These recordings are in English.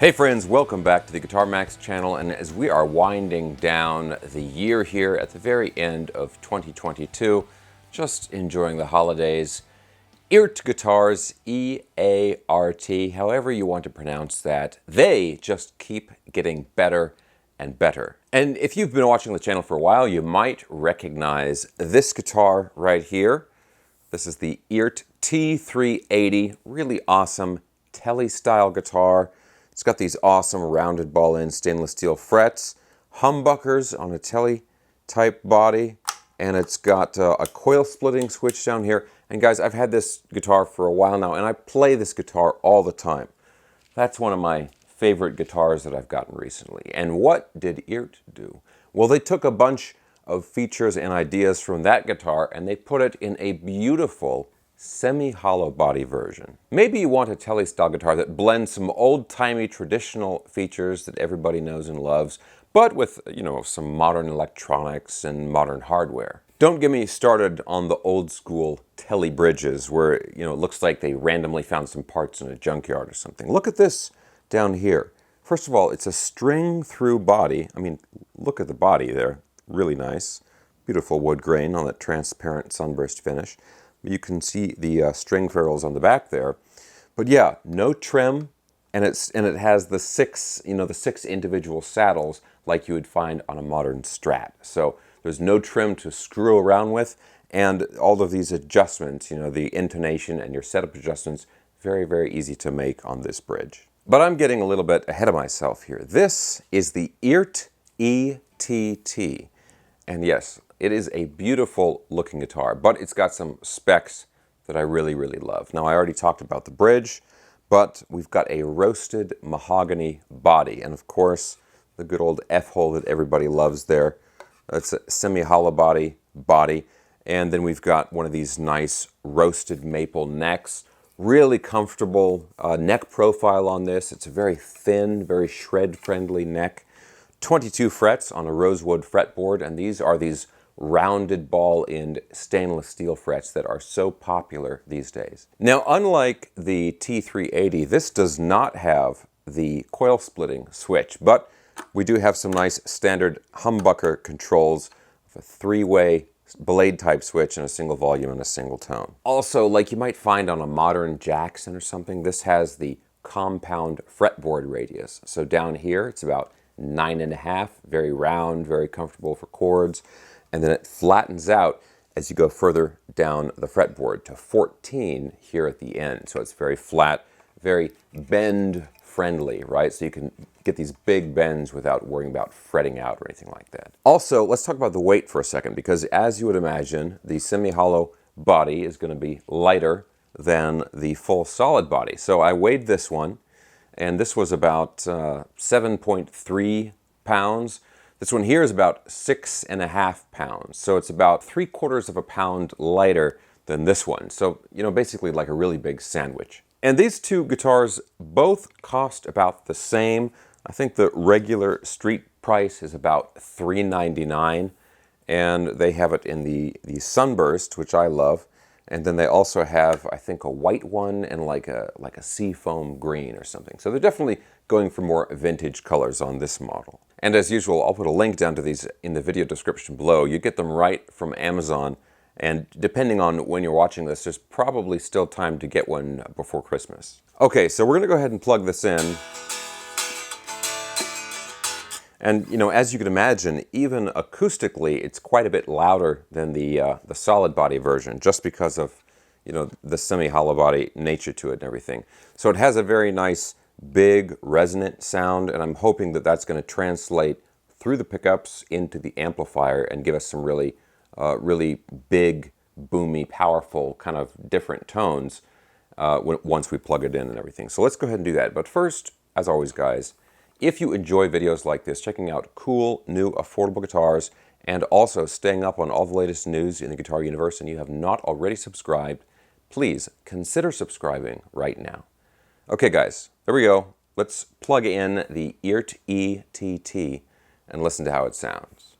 Hey friends, welcome back to the Guitar Max channel, and as we are winding down the year here at the very end of 2022, just enjoying the holidays, Eart Guitars, E-A-R-T, however you want to pronounce that, they just keep getting better and better. And if you've been watching the channel for a while, you might recognize this guitar right here. This is the Eart T380, really awesome Tele style guitar. It's got these awesome rounded ball-end stainless steel frets, humbuckers on a Tele type body, and it's got a coil splitting switch down here. And guys, I've had this guitar for a while now, and I play this guitar all the time. That's one of my favorite guitars that I've gotten recently. And what did Eart do? Well, they took a bunch of features and ideas from that guitar and they put it in a beautiful semi-hollow body version. Maybe you want a Tele style guitar that blends some old-timey traditional features that everybody knows and loves, but with, some modern electronics and modern hardware. Don't get me started on the old school Tele bridges where, it looks like they randomly found some parts in a junkyard or something. Look at this down here. First of all, it's a string-through body. I mean, look at the body there. Really nice. Beautiful wood grain on that transparent sunburst finish. You can see the string ferrules on the back there. But yeah, no trim, and it has the six individual saddles like you would find on a modern Strat. So there's no trim to screw around with, and all of these adjustments, the intonation and your setup adjustments, very, very easy to make on this bridge. But I'm getting a little bit ahead of myself here. This is the Eart ETT. And yes, it is a beautiful looking guitar, but it's got some specs that I really, really love. Now, I already talked about the bridge, but we've got a roasted mahogany body. And of course, the good old F-hole that everybody loves there. It's a semi-hollow body. And then we've got one of these nice roasted maple necks. Really comfortable neck profile on this. It's a very thin, very shred-friendly neck. 22 frets on a rosewood fretboard, and these are these rounded ball-end stainless steel frets that are so popular these days. Now, unlike the T380, this does not have the coil splitting switch, but we do have some nice standard humbucker controls of a three-way blade type switch and a single volume and a single tone. Also, like you might find on a modern Jackson or something, this has the compound fretboard radius. So down here, it's about 9.5, very round, very comfortable for chords, and then it flattens out as you go further down the fretboard to 14 here at the end. So it's very flat, very bend friendly, right? So you can get these big bends without worrying about fretting out or anything like that. Also, let's talk about the weight for a second, because as you would imagine, the semi-hollow body is going to be lighter than the full solid body. So I weighed this one, and this was about 7.3 pounds. This one here is about 6.5 pounds. So it's about 3/4 of a pound lighter than this one. So, basically like a really big sandwich. And these two guitars both cost about the same. I think the regular street price is about $3.99, and they have it in the Sunburst, which I love. And then they also have, I think, a white one and like a seafoam green or something. So they're definitely going for more vintage colors on this model. And as usual, I'll put a link down to these in the video description below. You get them right from Amazon. And depending on when you're watching this, there's probably still time to get one before Christmas. Okay, so we're going to go ahead and plug this in. And, as you can imagine, even acoustically, it's quite a bit louder than the solid body version, just because of, the semi-hollow body nature to it and everything. So it has a very nice, big, resonant sound, and I'm hoping that that's going to translate through the pickups into the amplifier and give us some really, really big, boomy, powerful, kind of different tones once we plug it in and everything. So let's go ahead and do that. But first, as always, guys, if you enjoy videos like this, checking out cool, new, affordable guitars, and also staying up on all the latest news in the guitar universe, and you have not already subscribed, please consider subscribing right now. Okay, guys, there we go. Let's plug in the Eart ETT and listen to how it sounds.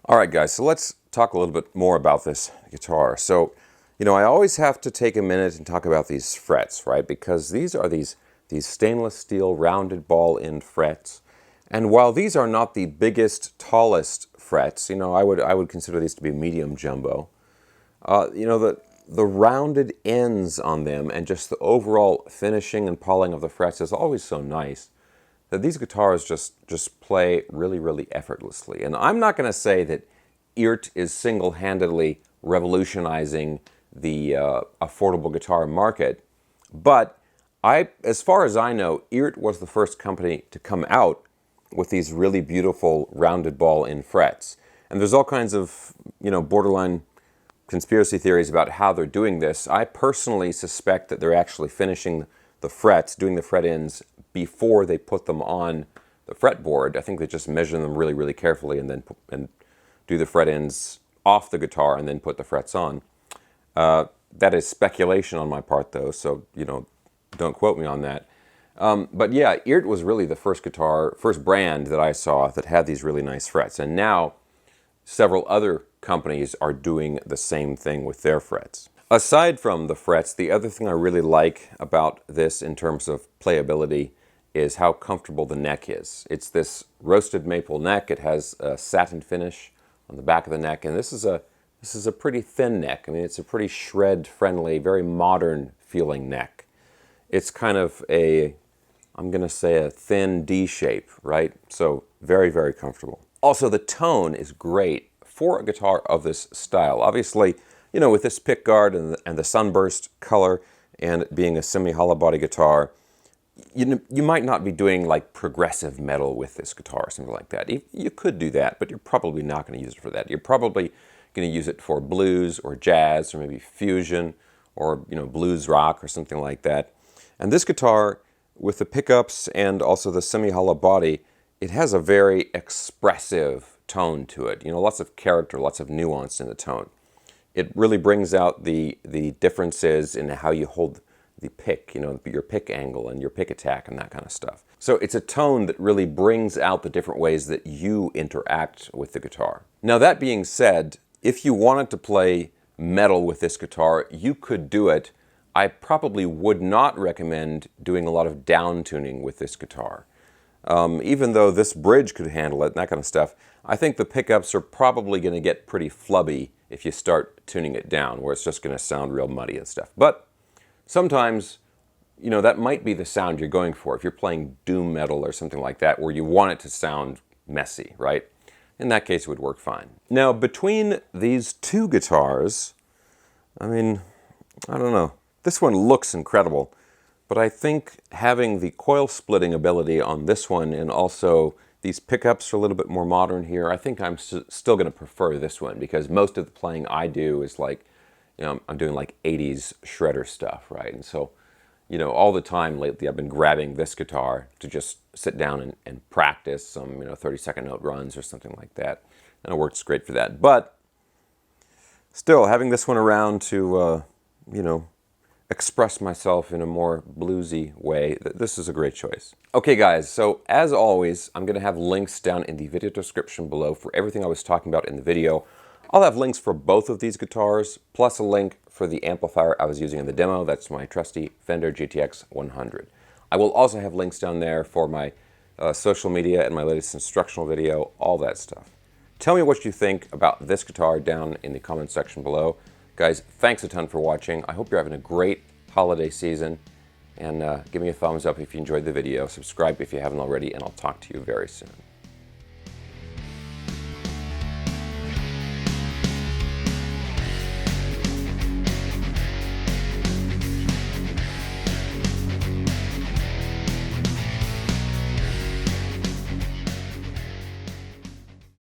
All right, guys, so let's talk a little bit more about this guitar. So, I always have to take a minute and talk about these frets, right? Because these are these stainless steel rounded ball-end frets. And while these are not the biggest, tallest frets, I would consider these to be medium jumbo. The rounded ends on them and just the overall finishing and polishing of the frets is always so nice that these guitars just play really, really effortlessly. And I'm not going to say that Eart is single-handedly revolutionizing the affordable guitar market, but as far as I know, Eart was the first company to come out with these really beautiful rounded ball-end frets. And there's all kinds of, borderline conspiracy theories about how they're doing this. I personally suspect that they're actually finishing the frets, doing the fret ends before they put them on the fretboard. I think they just measure them really, really carefully and then do the fret ends off the guitar and then put the frets on. That is speculation on my part, though, so don't quote me on that. But yeah, Eart was really the first brand that I saw that had these really nice frets, and now several other companies are doing the same thing with their frets. Aside from the frets, the other thing I really like about this in terms of playability is how comfortable the neck is. It's this roasted maple neck. It has a satin finish on the back of the neck, and this is a pretty thin neck. I mean, it's a pretty shred-friendly, very modern-feeling neck. It's kind of I'm going to say a thin D shape, right? So very, very comfortable. Also, the tone is great for a guitar of this style. Obviously, with this pickguard and the sunburst color and it being a semi-hollow body guitar, you might not be doing like progressive metal with this guitar or something like that. You could do that, but you're probably not going to use it for that. You're probably going to use it for blues or jazz or maybe fusion or blues rock or something like that. And this guitar, with the pickups and also the semi-hollow body, it has a very expressive tone to it. Lots of character, lots of nuance in the tone. It really brings out the differences in how you hold the pick, your pick angle and your pick attack and that kind of stuff. So it's a tone that really brings out the different ways that you interact with the guitar. Now, that being said, if you wanted to play metal with this guitar, you could do it I probably would not recommend doing a lot of down tuning with this guitar. Even though this bridge could handle it and that kind of stuff, I think the pickups are probably going to get pretty flubby if you start tuning it down, where it's just going to sound real muddy and stuff. But sometimes, you know, that might be the sound you're going for. If you're playing doom metal or something like that, where you want it to sound messy, right? In that case, it would work fine. Now, between these two guitars, I mean, I don't know. This one looks incredible, but I think having the coil splitting ability on this one and also these pickups are a little bit more modern here, I think I'm still going to prefer this one, because most of the playing I do is like, you know, I'm doing like 80s shredder stuff, right? And so, you know, all the time lately I've been grabbing this guitar to just sit down and practice some, you know, 30-second note runs or something like that. And it works great for that. But still, having this one around to, you know, express myself in a more bluesy way, this is a great choice. Okay guys, so as always, I'm going to have links down in the video description below for everything I was talking about in the video. I'll have links for both of these guitars, plus a link for the amplifier I was using in the demo. That's my trusty Fender GTX 100. I will also have links down there for my social media and my latest instructional video, all that stuff. Tell me what you think about this guitar down in the comment section below. Guys, thanks a ton for watching. I hope you're having a great holiday season. And give me a thumbs up if you enjoyed the video. Subscribe if you haven't already, and I'll talk to you very soon.